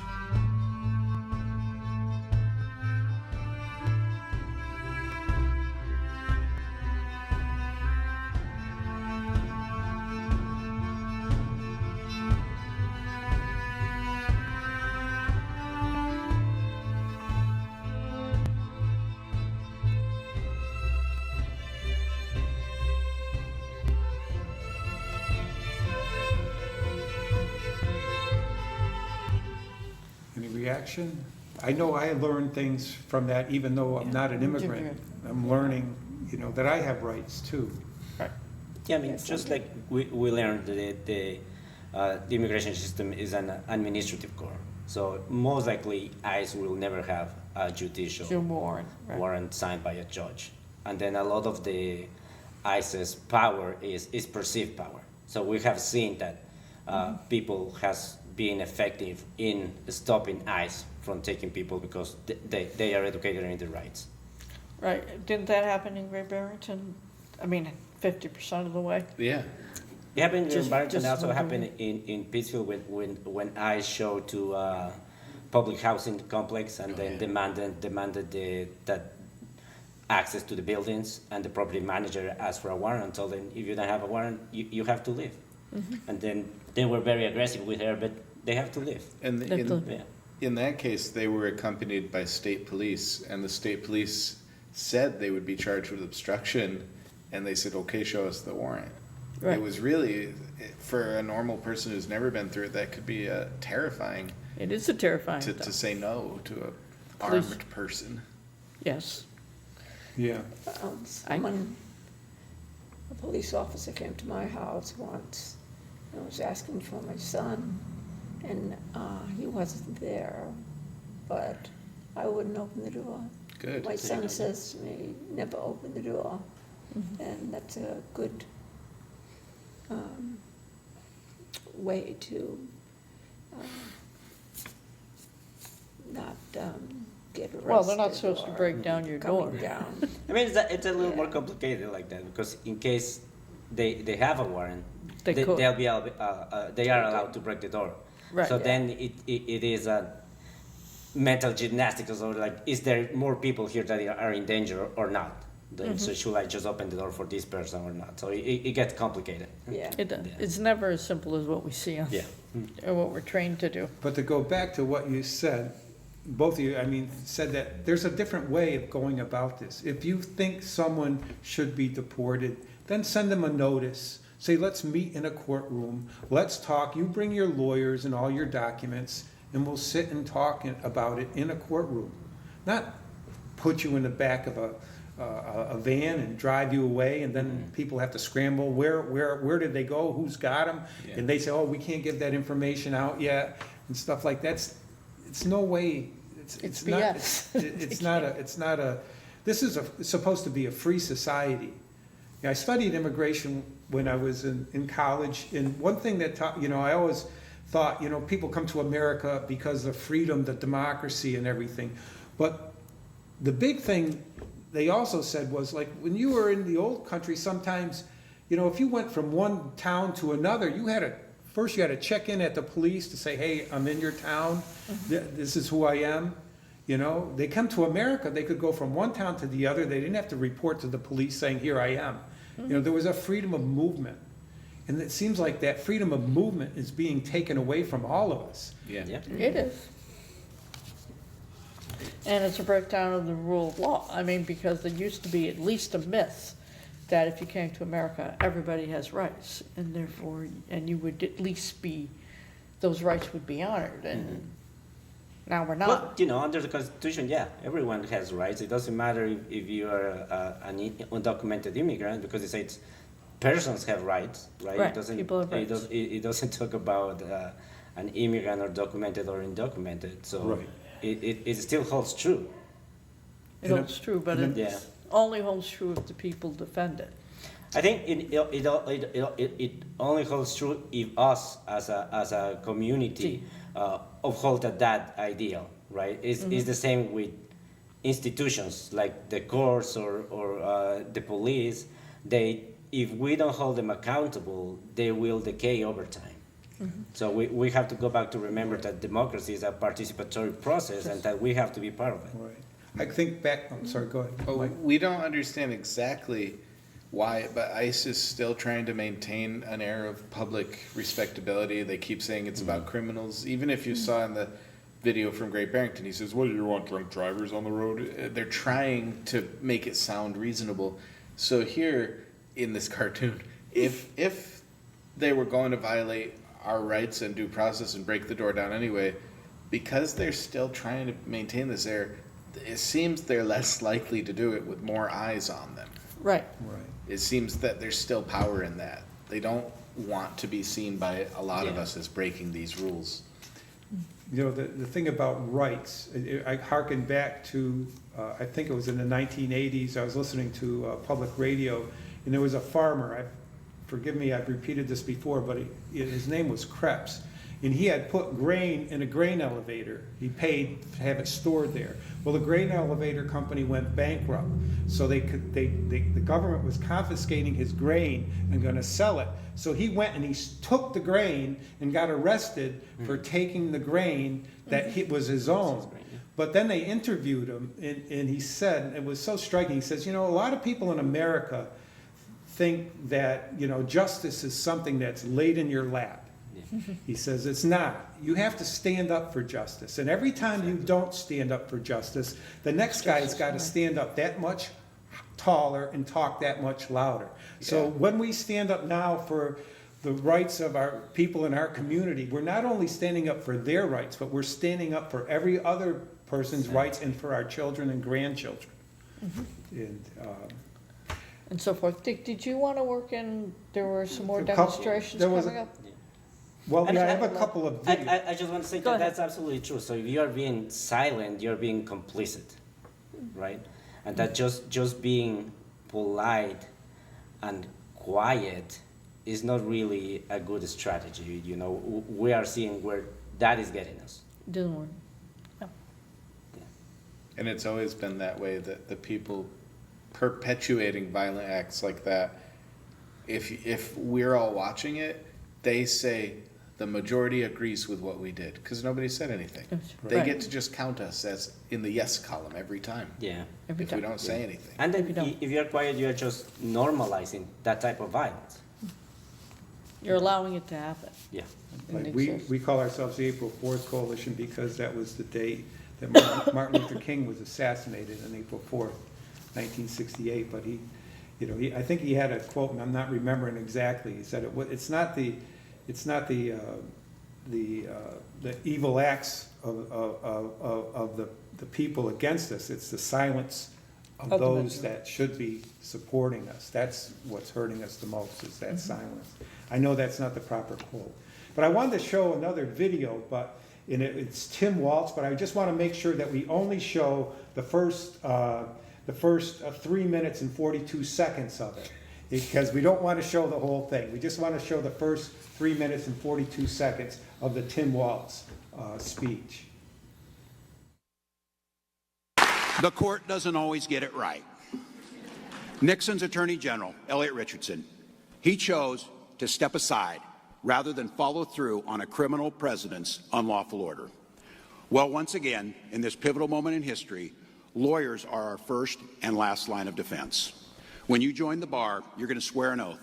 Reaction? I know I learned things from that, even though I'm not an immigrant. I'm learning, you know, that I have rights too. Right. Yeah, I mean, just like we learned that the immigration system is an administrative core. So most likely ICE will never have a judicial warrant, right. warrant signed by a judge. And then a lot of the ICE's power is perceived power. So we have seen that people has been effective in stopping ICE from taking people because they are educated in their rights. Right. Didn't that happen in Great Barrington? I mean, 50% of the way? Yeah. It happened in Barrington, just also happened in Pittsfield when ICE showed to public housing complex and then demanded that access to the buildings, and the property manager asked for a warrant and told them, if you don't have a warrant, you have to leave. Mm-hmm. And then they were very aggressive with her, but they have to leave. And in that case, they were accompanied by state police, and the state police said they would be charged with obstruction, and they said, okay, show us the warrant. Right. It was really, for a normal person who's never been through it, that could be terrifying. It is a terrifying to thing. say no to a Police- armed person. Yes. Yeah. A police officer came to my house once and was asking for my son, and he wasn't there, but I wouldn't open the door. Good. My son says to me, never open the door, and that's a good way to not get arrested. Well, they're not supposed to or break down your door. coming down. I mean, it's a little more complicated like that, because in case they have a warrant, They could. they'll be they are allowed to break the door. Right. So Yeah. then it is a mental gymnastics, or like, is there more people here that are in danger or not? Then, So should I just open the door for this person or not? So it gets complicated. Yeah. It's never as simple as what we see on, Yeah. or what we're trained to do. But to go back to what you said, both of you, I mean, said that there's a different way of going about this. If you think someone should be deported, then send them a notice. Say, let's meet in a courtroom, let's talk, you bring your lawyers and all your documents, and we'll sit and talk about it in a courtroom. Not put you in the back of a van and drive you away, and then people have to scramble, where did they go, who's got them? Yeah. And they say, oh, we can't give that information out yet, and stuff like that. It's no way, It's not, BS. it's not a, this is supposed to be a free society. I studied immigration when I was in college, and one thing that taught, I always thought, people come to America because of freedom, the democracy and everything. But the big thing they also said was, like, when you were in the old country, sometimes, if you went from one town to another, first you had to check in at the police to say, hey, I'm in your town, this is who I am. They come to America, they could go from one town to the other, they didn't have to report to the police saying, here I am. There was a freedom of movement. And it seems like that freedom of movement is being taken away from all of us. Yeah. It is. And it's a breakdown of the rule of law. I mean, because there used to be at least a myth that if you came to America, everybody has rights, and therefore, and you would at least those rights would be honored, and now we're not. Well, under the Constitution, yeah, everyone has rights. It doesn't matter if you are an undocumented immigrant, because it says persons have rights, right? Right, people have rights. It doesn't talk about an immigrant or documented or undocumented. So Right. it still holds true. It holds true, but it Yeah. only holds true if the people defend it. I think it only holds true if us as a community uphold that ideal, right? It's the same with institutions like the courts or the police. If we don't hold them accountable, they will decay over time. So we have to go back to remember that democracy is a participatory process, and that we have to be part of it. Right. I think back, I'm sorry, go ahead. Oh, Mike. we don't understand exactly why, but ICE is still trying to maintain an air of public respectability. They keep saying it's about criminals. Even if you saw in the video from Great Barrington, he says, "What do you want, drunk drivers on the road?" They're trying to make it sound reasonable. So here in this cartoon, if they were going to violate our rights and due process and break the door down anyway, because they're still trying to maintain this air, it seems they're less likely to do it with more eyes on them. Right. Right. It seems that there's still power in that. They don't want to be seen by a lot of us as breaking these rules. The thing about rights, I hearken back to, I think it was in the 1980s, I was listening to public radio, and there was a farmer, forgive me, I've repeated this before, but his name was Krebs, and he had put grain in a grain elevator. He paid to have it stored there. Well, the grain elevator company went bankrupt, so the government was confiscating his grain and going to sell it. So he went and he took the grain and got arrested for taking the grain that was his own. But then they interviewed him, and he said, it was so striking, he says, a lot of people in America think that, justice is something that's laid in your lap. He says it's not. You have to stand up for justice. And every time you don't stand up for justice, the next guy's got to stand up that much taller and talk that much louder. So when we stand up now for the rights of our people in our community, we're not only standing up for their rights, but we're standing up for every other person's rights and for our children and grandchildren. And so forth. Dick, did you want to work in, there were some more A couple- demonstrations there was coming a- up? Well, And yeah, I have a couple of videos. I just want to say Go that ahead. that's absolutely true. So if you are being silent, you're being complicit, right? And that just being polite and quiet is not really a good strategy. You know, we are seeing where that is getting us. Didn't work. And it's always been that way, that the people perpetuating violent acts like that, if we're all watching it, they say the majority agrees with what we did, because nobody said anything. They Right. get to just count us as in the yes column every time. Yeah. Every If time. we don't say anything. And then if you're quiet, you're just normalizing that type of violence. You're allowing it to happen. Yeah. Like It we exists. call ourselves the April 4th Coalition because that was the day that Martin Luther King was assassinated on April 4th, 1968. But he, you know, I think he had a quote, and I'm not remembering exactly. He said it's not the evil acts of the people against us. It's the silence of Of the those majority. that should be supporting us. That's what's hurting us the most, is that silence. I know that's not the proper quote. But I wanted to show another video, but it's Tim Waltz, but I just want to make sure that we only show the first 3 minutes and 42 seconds of it, because we don't want to show the whole thing. We just want to show the first 3 minutes and 42 seconds of the Tim Waltz speech. The court doesn't always get it right. Nixon's Attorney General, Elliot Richardson, he chose to step aside rather than follow through on a criminal president's unlawful order. Well, once again, in this pivotal moment in history, lawyers are our first and last line of defense. When you join the bar, you're going to swear an oath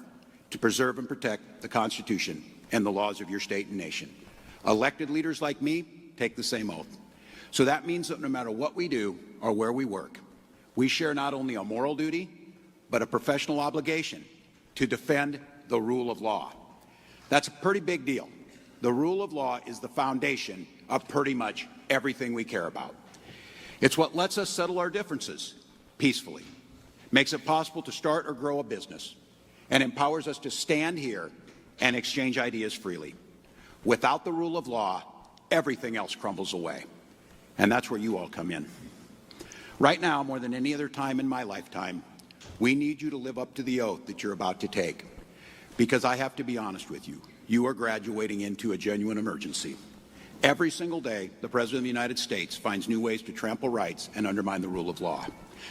to preserve and protect the Constitution and the laws of your state and nation. Elected leaders like me take the same oath. So that means that no matter what we do or where we work, we share not only a moral duty, but a professional obligation to defend the rule of law. That's a pretty big deal. The rule of law is the foundation of pretty much everything we care about. It's what lets us settle our differences peacefully, makes it possible to start or grow a business, and empowers us to stand here and exchange ideas freely. Without the rule of law, everything else crumbles away. And that's where you all come in. Right now, more than any other time in my lifetime, we need you to live up to the oath that you're about to take. Because I have to be honest with you, you are graduating into a genuine emergency. Every single day, the President of the United States finds new ways to trample rights and undermine the rule of law.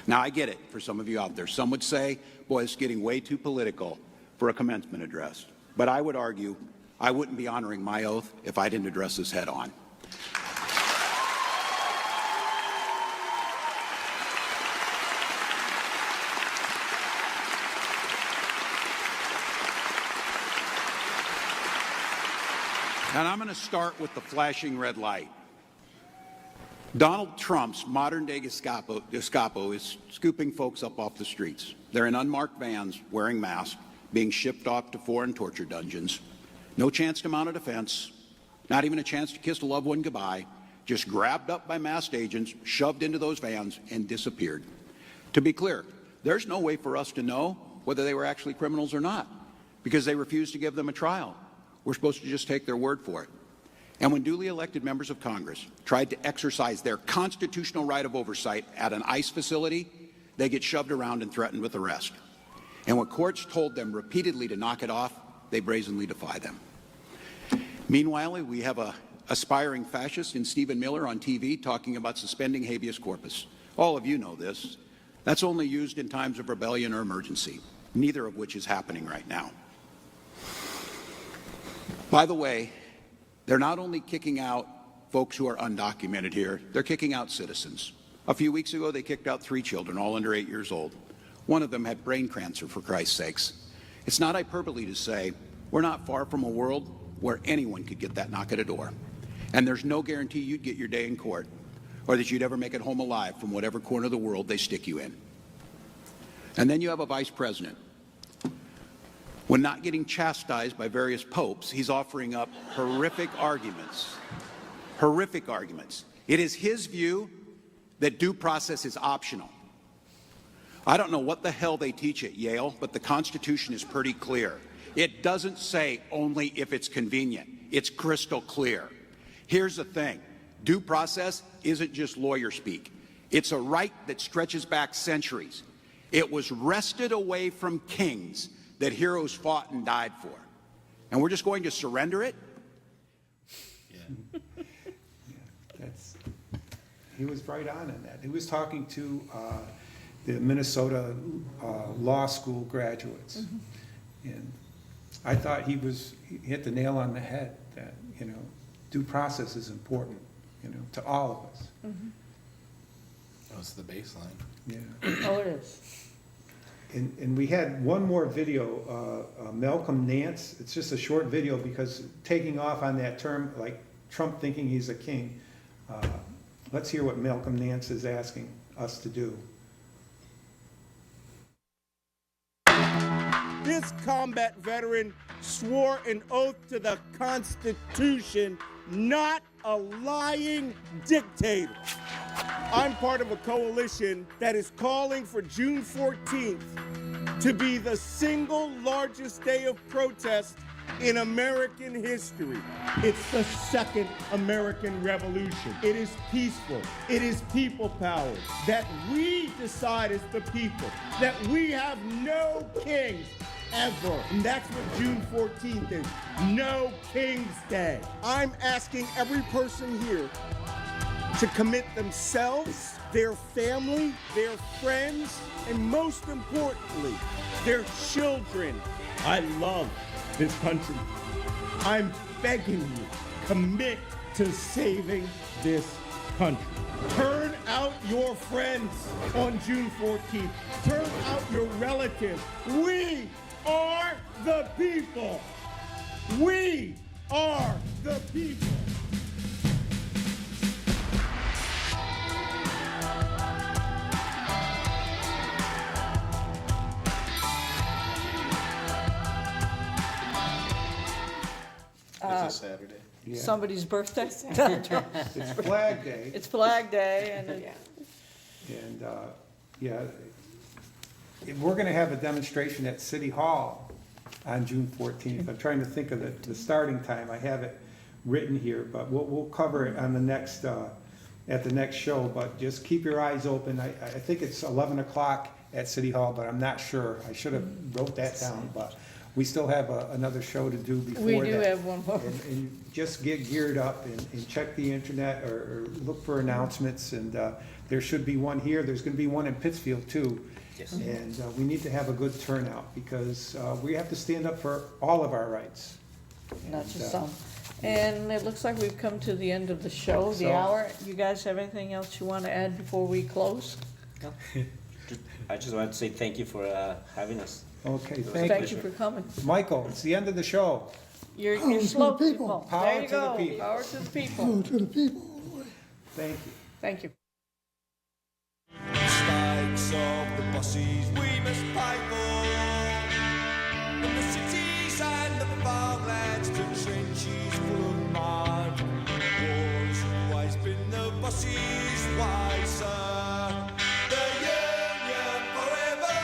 Now, I get it for some of you out there. Some would say, boy, it's getting way too political for a commencement address. But I would argue I wouldn't be honoring my oath if I didn't address this head on. And I'm going to start with the flashing red light. Donald Trump's modern-day Gestapo is scooping folks up off the streets. They're in unmarked vans, wearing masks, being shipped off to foreign torture dungeons. No chance to mount a defense, not even a chance to kiss a loved one goodbye, just grabbed up by masked agents, shoved into those vans, and disappeared. To be clear, there's no way for us to know whether they were actually criminals or not, because they refused to give them a trial. We're supposed to just take their word for it. And when duly elected members of Congress tried to exercise their constitutional right of oversight at an ICE facility, they get shoved around and threatened with arrest. And when courts told them repeatedly to knock it off, they brazenly defy them. Meanwhile, we have an aspiring fascist in Stephen Miller on TV talking about suspending habeas corpus. All of you know this. That's only used in times of rebellion or emergency, neither of which is happening right now. By the way, they're not only kicking out folks who are undocumented here, they're kicking out citizens. A few weeks ago, they kicked out 3 children, all under 8 years old. One of them had brain cancer, for Christ's sakes. It's not hyperbole to say we're not far from a world where anyone could get that knock at a door. And there's no guarantee you'd get your day in court or that you'd ever make it home alive from whatever corner of the world they stick you in. And then you have a vice president. When not getting chastised by various popes, he's offering up horrific arguments. Horrific arguments. It is his view that due process is optional. I don't know what the hell they teach at Yale, but the Constitution is pretty clear. It doesn't say only if it's convenient. It's crystal clear. Here's the thing. Due process isn't just lawyer speak. It's a right that stretches back centuries. It was wrested away from kings that heroes fought and died for. And we're just going to surrender it? He was right on in that. He was talking to the Minnesota law school graduates. And I thought he hit the nail on the head that, due process is important, to all of us. That was the baseline. Yeah. Oh, it is. And we had one more video, Malcolm Nance. It's just a short video because taking off on that term, like Trump thinking he's a king. Let's hear what Malcolm Nance is asking us to do. This combat veteran swore an oath to the Constitution, not a lying dictator. I'm part of a coalition that is calling for June 14th to be the single largest day of protest in American history. It's the second American Revolution. It is peaceful. It is people powered. That we decide as the people. That we have no kings ever. And that's what June 14th is. No King's Day. I'm asking every person here to commit themselves, their family, their friends, and most importantly, their children. I love this country. I'm begging you, commit to saving this country. Turn out your friends on June 14th. Turn out your relatives. We are the people. We are the people. It's a Saturday. Somebody's birthday? It's Flag Day. It's Flag Day, and We're going to have a demonstration at City Hall on June 14th. I'm trying to think of the starting time. I have it written here, but we'll cover it on the next at the next show. But just keep your eyes open. I think it's 11 o'clock at City Hall, but I'm not sure. I should have wrote that down, but we still have another show to do before that. we do have one more. And just get geared up and check the internet or look for announcements. And there should be one here. There's going to be one in Pittsfield too. Yes. And we need to have a good turnout because we have to stand up for all of our rights. Not just some. And it looks like we've come to the end of the show, the So- hour. You guys have anything else you want to add before we close? No. I just want to say thank you for having us. Okay, It was a thank Thank you pleasure. for coming. Michael, it's the end of the show. You're Power to slow the people. people. Power There you to the go. people. Power to the people. Power to the people all the way. Thank you. Thank you. Mistakes of the bosses we must pay for. In the cities and the farmlands, the trenches full of mud. War's always been the bosses' way, sir. The union forever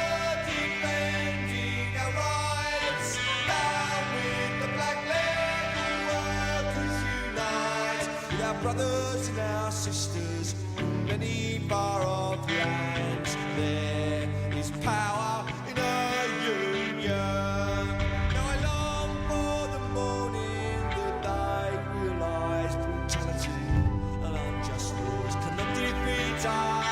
defending our rights. Down with the black leather workers unite. With our brothers and our sisters in many far-off lands. There is power in a union. Now I long for the morning that they realise brutality and unjust laws cannot defeat us.